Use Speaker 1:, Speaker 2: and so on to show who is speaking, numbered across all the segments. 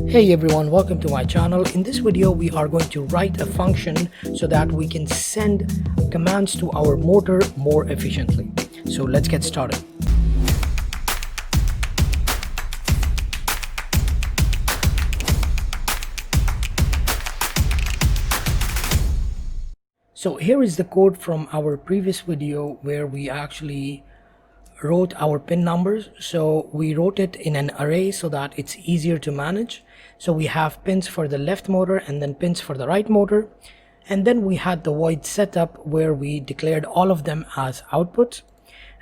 Speaker 1: Hey everyone, welcome to my channel. In this video we are going to write a function so that we can send commands to our motor more efficiently. So let's get started. So here is the code from our previous video where we actually wrote our pin numbers. So we wrote it in an array so that it's easier to manage. So we have pins for the left motor and then pins for the right motor, and then we had the void setup where we declared all of them as output.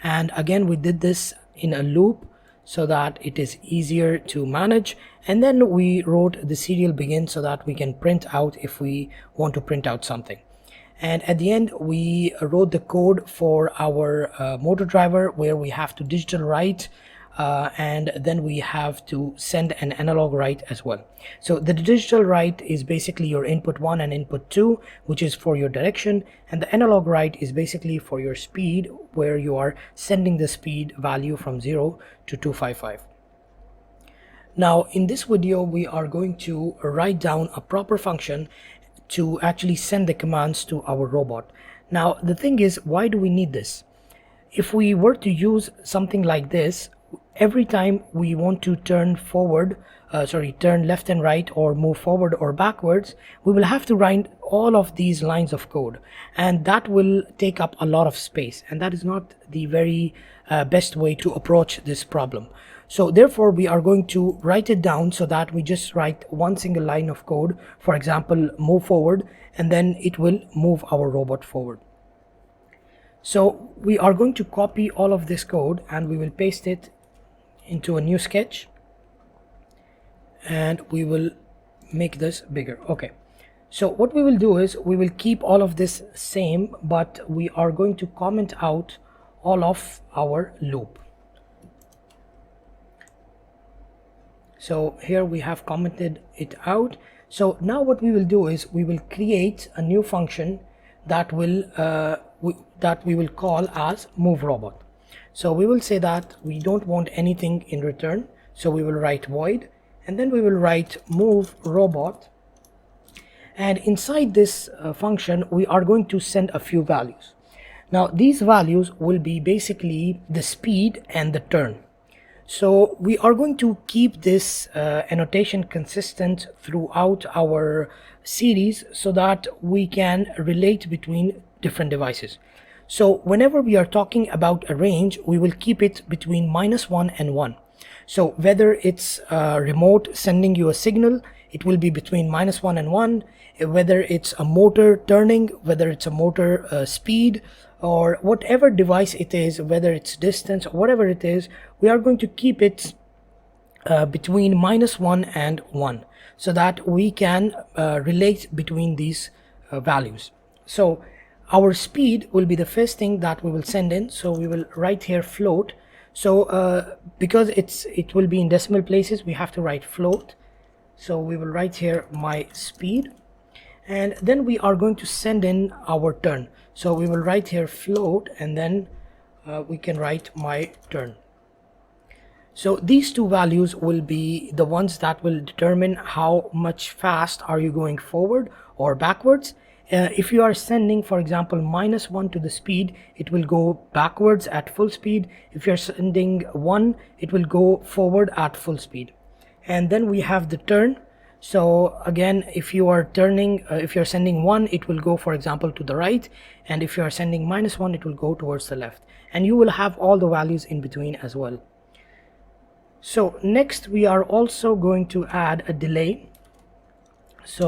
Speaker 1: And again we did this in a loop so that it is easier to manage, and then we wrote the serial begin so that we can print out if we want to print out something. And at the end we wrote the code for our motor driver where we have to digital write and then we have to send an analog write as well. So the digital write is basically your input 1 and input 2, which is for your direction, and the analog write is basically for your speed, where you are sending the speed value from 0 to 255. Now in this video we are going to write down a proper function to actually send the commands to our robot. Now the thing is, why do we need this? If we were to use something like this, every time we want to turn forward, turn left and right, or move forward or backwards, we will have to write all of these lines of code, and that will take up a lot of space, and that is not the very best way to approach this problem. So therefore we are going to write it down so that we just write one single line of code, for example move forward, and then it will move our robot forward. So we are going to copy all of this code and we will paste it into a new sketch, and we will make this bigger. Okay, so what we will do is we will keep all of this same, but we are going to comment out all of our loop. So here we have commented it out. So now what we will do is we will create a new function that will we will call as MoveRobot. So we will say that we don't want anything in return, so we will write void, and then we will write MoveRobot, and inside this function we are going to send a few values. Now these values will be basically the speed and the turn. So we are going to keep this annotation consistent throughout our series so that we can relate between different devices. So whenever we are talking about a range, we will keep it between -1 and 1. So whether it's remote sending you a signal, it will be between -1 and 1. Whether it's a motor turning, whether it's a motor speed, or whatever device it is, whether it's distance or whatever it is, we are going to keep it between -1 and 1 so that we can relate between these values. So our speed will be the first thing that we will send in, so we will write here float. So because it will be in decimal places, we have to write float. So we will write here my speed, and then we are going to send in our turn. So we will write here float, and then we can write my turn. So these two values will be the ones that will determine how much fast are you going forward or backwards. If you are sending, for example, -1 to the speed, it will go backwards at full speed. If you're sending 1, it will go forward at full speed. And then we have the turn. So again, if you are turning, if you're sending 1, it will go, for example, to the right, and if you are sending -1, it will go towards the left, and you will have all the values in between as well. So next we are also going to add a delay. So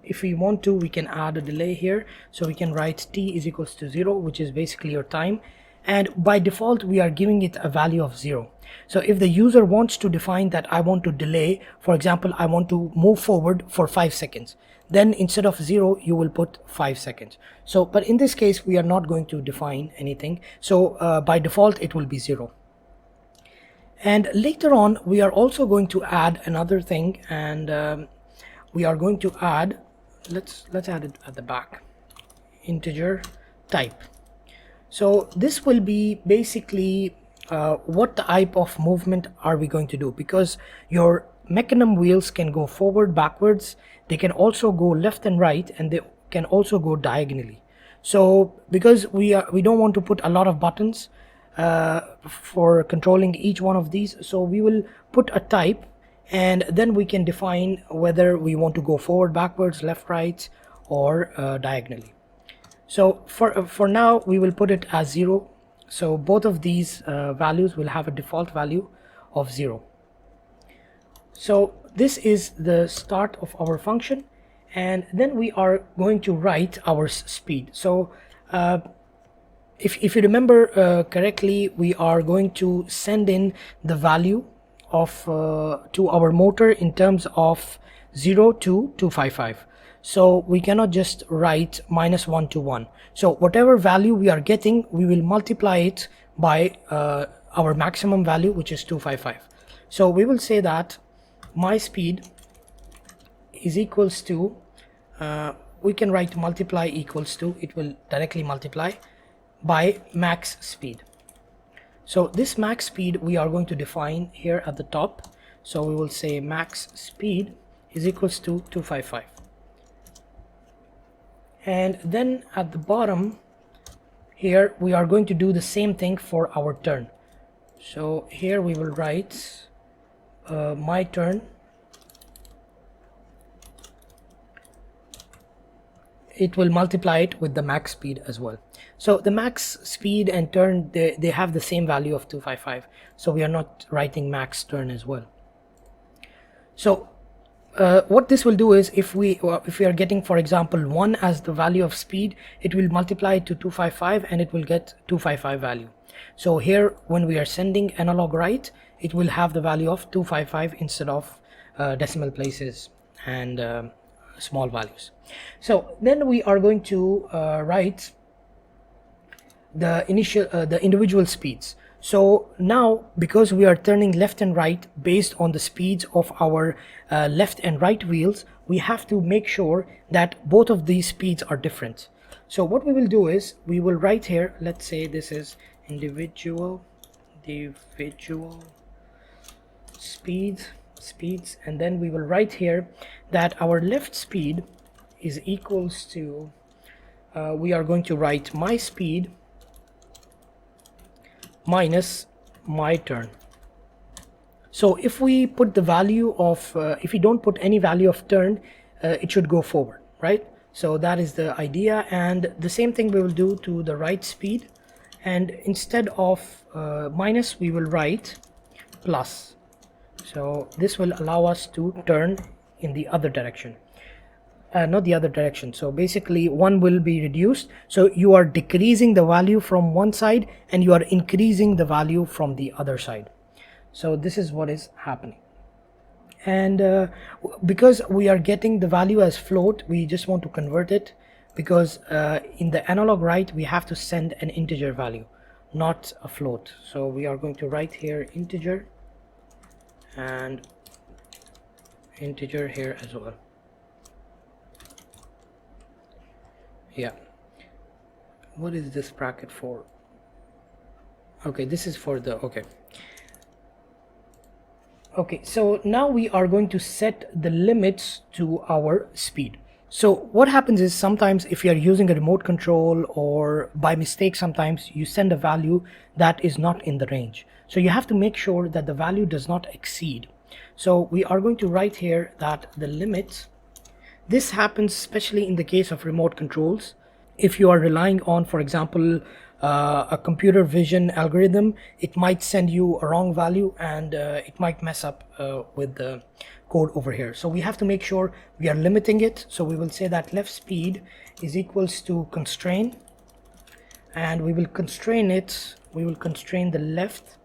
Speaker 1: if we want to, we can add a delay here. So we can write t is equals to 0, which is basically your time, and by default we are giving it a value of 0. So if the user wants to define that I want to delay, for example, I want to move forward for 5 seconds, then instead of 0 you will put 5 seconds. So but in this case we are not going to define anything, so by default it will be 0. And later on we are also going to add another thing, and we are going to add, let's add it at the back, integer type. So this will be basically what type of movement are we going to do, because your mechanism wheels can go forward, backwards, they can also go left and right, and they can also go diagonally. So because we don't want to put a lot of buttons for controlling each one of these, so we will put a type, and then we can define whether we want to go forward, backwards, left, right, or diagonally. So for now we will put it as 0. So both of these values will have a default value of 0. So this is the start of our function, and then we are going to write our speed. So if you remember correctly, we are going to send in the value of to our motor in terms of 0 to 255. So we cannot just write -1 to 1. So whatever value we are getting, we will multiply it by our maximum value, which is 255. So we will say that my speed is equals to, we can write multiply equals to, it will directly multiply by max speed. So this max speed we are going to define here at the top. So we will say max speed is equals to 255. And then at the bottom here we are going to do the same thing for our turn. So here we will write my turn it will multiply it with the max speed as well. So the max speed and turn, they have the same value of 255, so we are not writing max turn as well. So what this will do is, if we are getting, for example, 1 as the value of speed, it will multiply it to 255 and it will get 255 value. So here when we are sending analog write, it will have the value of 255 instead of decimal places and small values. So then we are going to write the individual speeds. So now, because we are turning left and right based on the speeds of our left and right wheels, we have to make sure that both of these speeds are different. So what we will do is, we will write here, let's say this is individual speeds, and then we will write here that our left speed is equals to, we are going to write my speed minus my turn. So if we put the value of, if we don't put any value of turn, it should go forward, right? So that is the idea. And the same thing we will do to the right speed, and instead of minus we will write plus. So this will allow us to turn in the other direction, not the other direction. So basically one will be reduced, so you are decreasing the value from one side and you are increasing the value from the other side. So this is what is happening. And because we are getting the value as float, we just want to convert it, because in the analog write we have to send an integer value, not a float. So we are going to write here integer and integer here as well. Yeah, what is this bracket for? Okay, this is for the, okay, so now we are going to set the limits to our speed. So what happens is, sometimes if you are using a remote control, or by mistake sometimes you send a value that is not in the range. So you have to make sure that the value does not exceed. So we are going to write here that the limit, this happens especially in the case of remote controls. If you are relying on, for example, a computer vision algorithm, it might send you a wrong value, and it might mess up with the code over here. So we have to make sure we are limiting it. So we will say that left speed is equals to constrain, and we will constrain it, we will constrain the left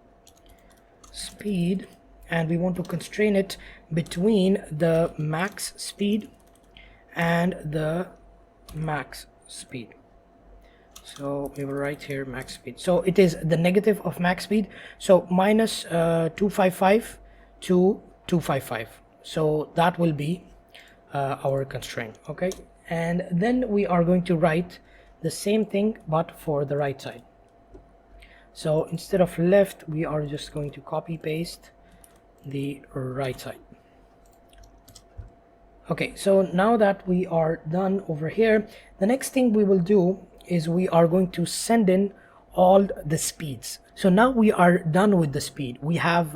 Speaker 1: speed, and we want to constrain it between the max speed and the max speed. So we will write here max speed. So it is the negative of max speed, so minus 255 to 255. So that will be our constraint. Okay, and then we are going to write the same thing but for the right side. So instead of left, we are just going to copy paste the right side. Okay, so now that we are done over here, the next thing we will do is we are going to send in all the speeds. So now we are done with the speed. We have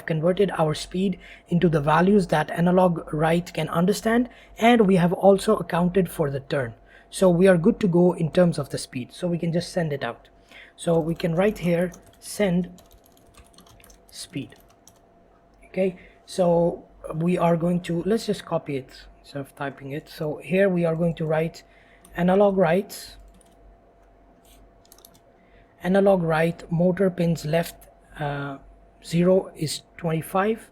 Speaker 1: converted our speed into the values that analog write can understand, and we have also accounted for the turn. So we are good to go in terms of the speed. So we can just send it out. So we can write here send speed. Okay, so we are going to, let's just copy it instead of typing it. So here we are going to write analog write motor pins left 0 is 25,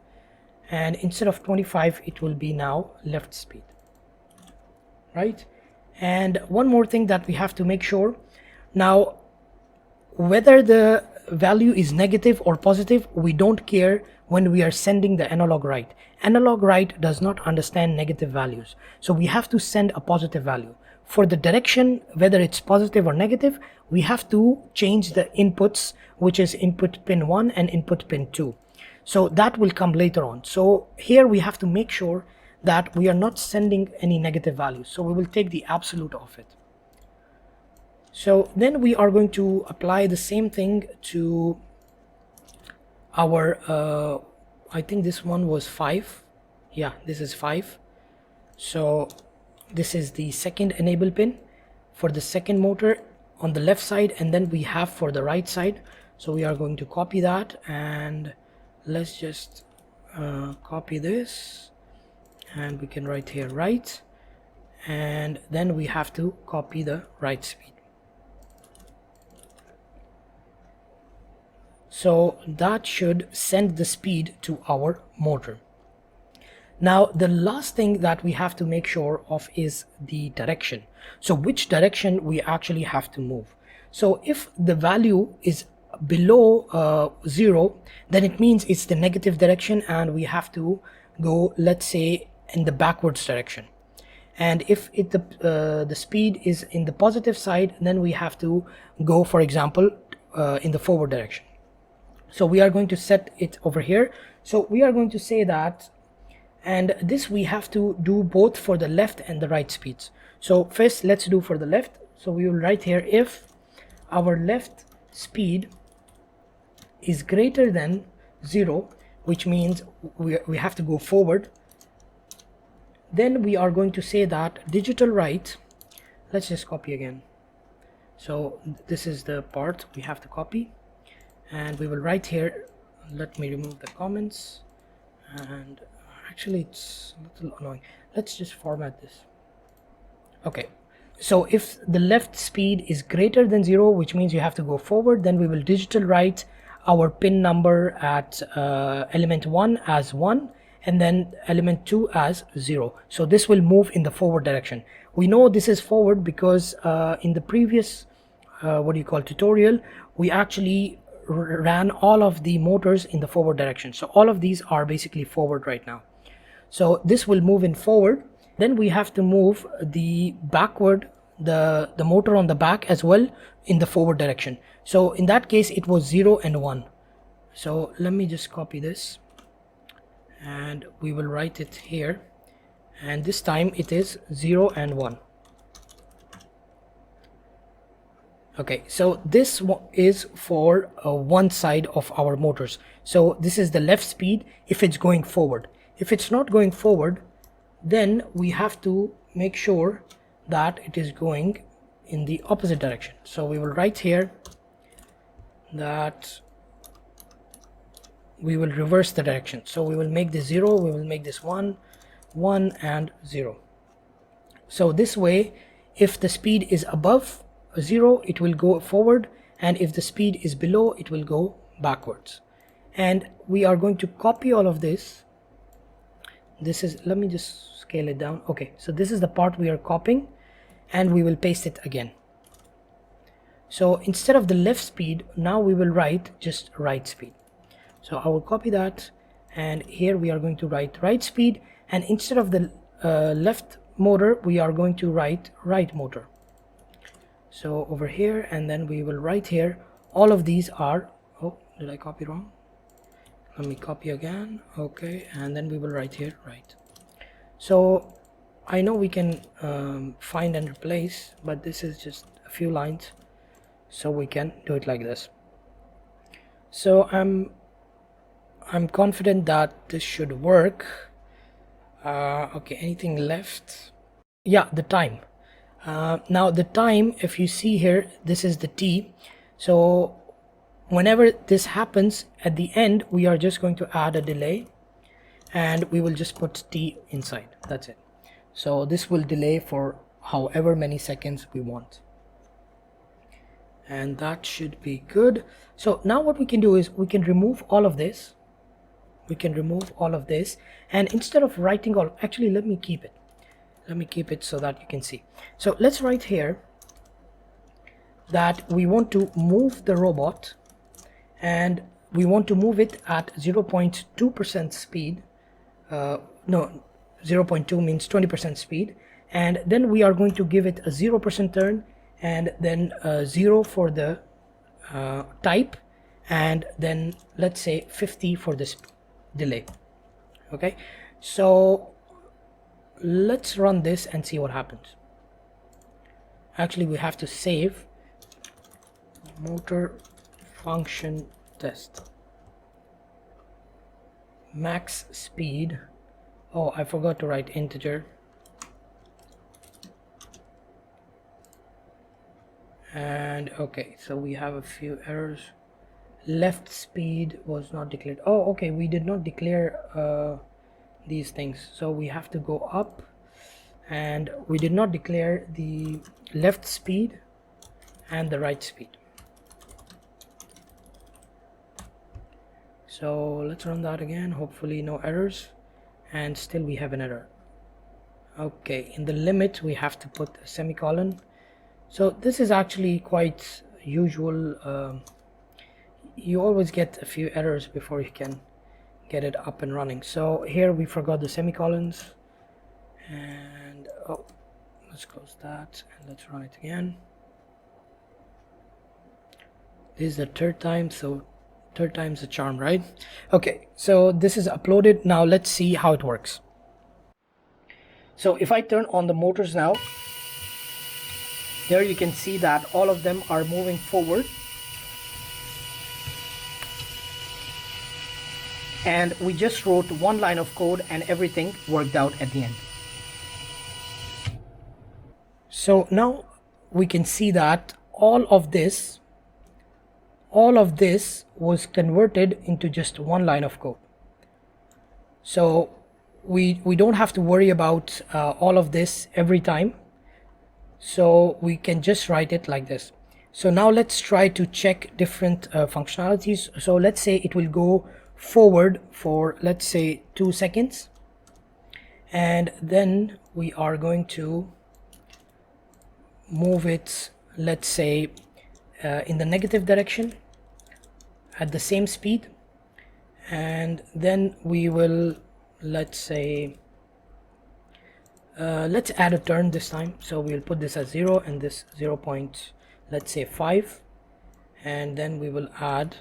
Speaker 1: and instead of 25 it will be now left speed, right? And one more thing that we have to make sure now, whether the value is negative or positive, we don't care when we are sending the analog write. Analog write does not understand negative values, so we have to send a positive value. For the direction, whether it's positive or negative, we have to change the inputs, which is input pin 1 and input pin 2. So that will come later on. So here we have to make sure that we are not sending any negative values. So we will take the absolute of it. So then we are going to apply the same thing to our, I think this one was 5. Yeah, this is 5. So this is the second enable pin for the second motor on the left side, and then we have for the right side. So we are going to copy that, and let's just copy this, and we can write here right, and then we have to copy the write speed. So that should send the speed to our motor. Now the last thing that we have to make sure of is the direction. So which direction we actually have to move. So if the value is below 0, then it means it's the negative direction and we have to go, let's say, in the backwards direction. And if the speed is in the positive side, then we have to go, for example, in the forward direction. So we are going to set it over here. So we are going to say that, and this we have to do both for the left and the right speeds. So first let's do for the left. So we will write here if our left speed is greater than 0, which means we have to go forward, then we are going to say that digital write, let's just copy again. So this is the part we have to copy, and we will write here, let me remove the comments, and actually it's a little annoying, let's just format this. Okay, so if the left speed is greater than 0, which means you have to go forward, then we will digital write our pin number at element 1 as 1 and then element 2 as 0. So this will move in the forward direction. We know this is forward because in the previous tutorial, we actually ran all of the motors in the forward direction. So all of these are basically forward right now. So this will move in forward. Then we have to move the backward, the motor on the back as well in the forward direction. So in that case it was 0 and 1. So let me just copy this and we will write it here, and this time it is 0 and 1. Okay, so this is for one side of our motors. So this is the left speed if it's going forward. If it's not going forward, then we have to make sure that it is going in the opposite direction. So we will write here that we will reverse the direction. So we will make this 0, we will make this 1, 1 and 0. So this way, if the speed is above 0, it will go forward, and if the speed is below, it will go backwards. And we are going to copy all of this. This is, let me just scale it down. Okay, so this is the part we are copying, and we will paste it again. So instead of the left speed, now we will write just right speed. So I will copy that, and here we are going to write right speed, and instead of the left motor, we are going to write right motor. So over here, and then we will write here, all of these are, oh, did I copy wrong? Let me copy again. Okay, and then we will write here right. So I know we can find and replace, but this is just a few lines, so we can do it like this. So I'm confident that this should work. Okay, anything left? Yeah, the time. Now the time, if you see here, this is the T. So whenever this happens at the end, we are just going to add a delay, and we will just put T inside. That's it. So this will delay for however many seconds we want, and that should be good. So now what we can do is we can remove all of this. And instead of writing all, actually let me keep it so that you can see. So let's write here that we want to move the robot, and we want to move it at 0.2% speed. No, 0.2 means 20% speed, and then we are going to give it a 0% turn, and then 0 for the type, and then let's say 50 for this delay. Okay, so let's run this and see what happens. Actually, we have to save motor function test max speed. Oh, I forgot to write integer. And okay, so we have a few errors. Left speed was not declared. Oh, okay, we did not declare these things, so we have to go up, and we did not declare the left speed and the right speed. So let's run that again, hopefully no errors, and still we have an error. Okay, in the limit we have to put a semicolon. So this is actually quite usual. You always get a few errors before you can get it up and running. So here we forgot the semicolons, and oh, let's close that and let's run it again. This is the third time, so third time's the charm, right? Okay, so this is uploaded. Now let's see how it works. So if I turn on the motors now, there you can see that all of them are moving forward, and we just wrote one line of code and everything worked out at the end. So now we can see that all of this was converted into just one line of code. So we don't have to worry about all of this every time, so we can just write it like this. So now let's try to check different functionalities. So let's say it will go forward for, let's say, 2 seconds, and then we are going to move it, let's say, in the negative direction at the same speed, and then we will, let's say, let's add a turn this time. So we'll put this as 0 and this 0. Let's say 5, and then we will add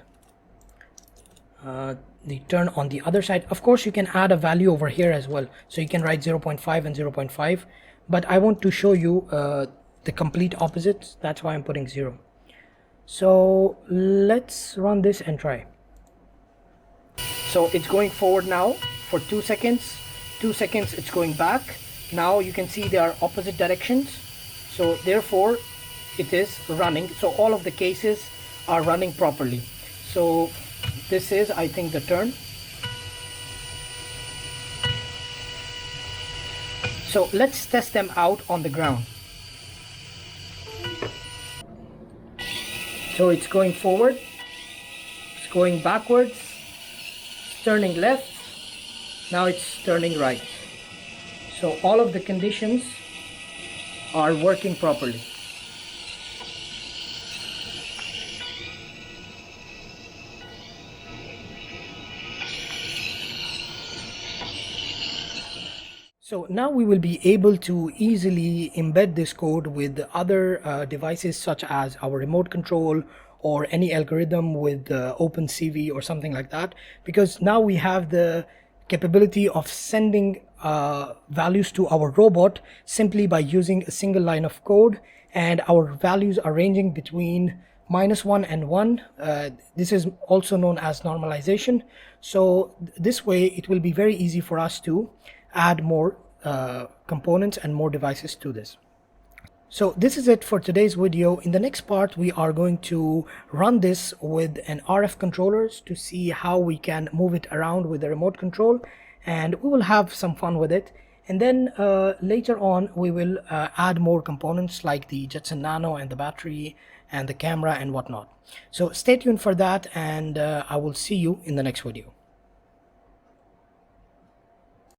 Speaker 1: the turn on the other side. Of course you can add a value over here as well, so you can write 0.5 and 0.5, but I want to show you the complete opposite. That's why I'm putting 0. So let's run this and try. So it's going forward now for 2 seconds. 2 seconds it's going back. Now you can see they are opposite directions, so therefore it is running. So all of the cases are running properly. So this is, I think, the turn. So let's test them out on the ground. So it's going forward, it's going backwards, it's turning left, now it's turning right. So all of the conditions are working properly. So now we will be able to easily embed this code with other devices such as our remote control or any algorithm with OpenCV or something like that, because now we have the capability of sending values to our robot simply by using a single line of code, and our values are ranging between -1 and 1. This is also known as normalization. So this way it will be very easy for us to add more components and more devices to this. So this is it for today's video. In the next part, we are going to run this with an RF controllers to see how we can move it around with the remote control, and we will have some fun with it. And then later on, we will add more components like the Jetson Nano and the battery and the camera and whatnot. So stay tuned for that, and I will see you in the next video.